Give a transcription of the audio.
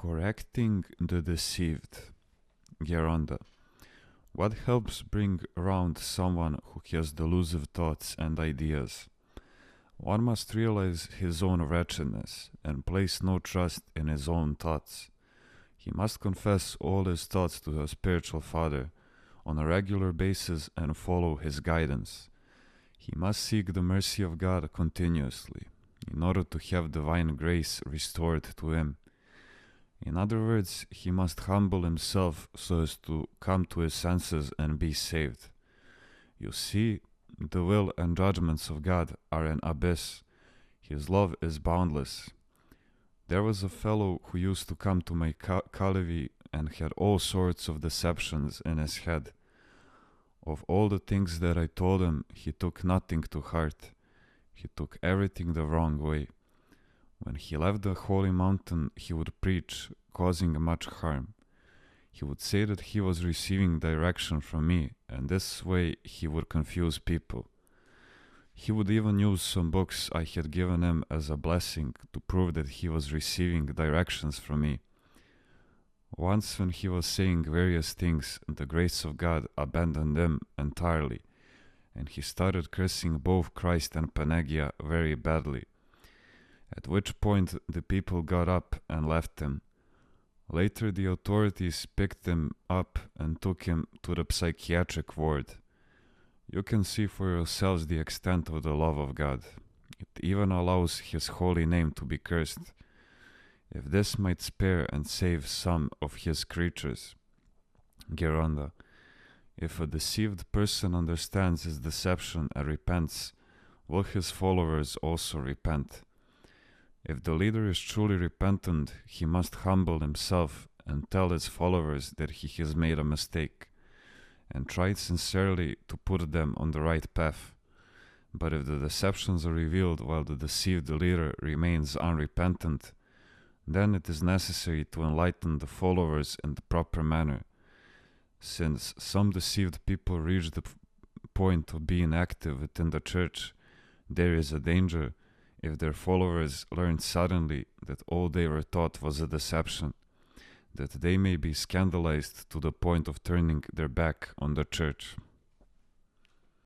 Correcting the deceived. Geronda. What helps bring around someone who has delusive thoughts and ideas? One must realize his own wretchedness and place no trust in his own thoughts. He must confess all his thoughts to a spiritual father on a regular basis and follow his guidance. He must seek the mercy of God continuously in order to have divine grace restored to him. In other words, he must humble himself so as to come to his senses and be saved. You see, the will and judgments of God are an abyss. His love is boundless. There was a fellow who used to come to my Kalevi and had all sorts of deceptions in his head. Of all the things that I told him, he took nothing to heart. He took everything the wrong way. When he left the holy mountain, he would preach, causing much harm. He would say that he was receiving direction from me, and this way he would confuse people. He would even use some books I had given him as a blessing to prove that he was receiving directions from me. Once when he was saying various things, the grace of God abandoned him entirely, and he started cursing both Christ and Panagia very badly, at which point the people got up and left him. Later the authorities picked him up and took him to the psychiatric ward. You can see for yourselves the extent of the love of God. It even allows his holy name to be cursed, if this might spare and save some of his creatures. Geronda. If a deceived person understands his deception and repents, will his followers also repent? If the leader is truly repentant, he must humble himself and tell his followers that he has made a mistake, and try sincerely to put them on the right path. But if the deceptions are revealed while the deceived leader remains unrepentant, then it is necessary to enlighten the followers in the proper manner. Since some deceived people reach the point of being active within the church, there is a danger if their followers learn suddenly that all they were taught was a deception, that they may be scandalized to the point of turning their back on the church.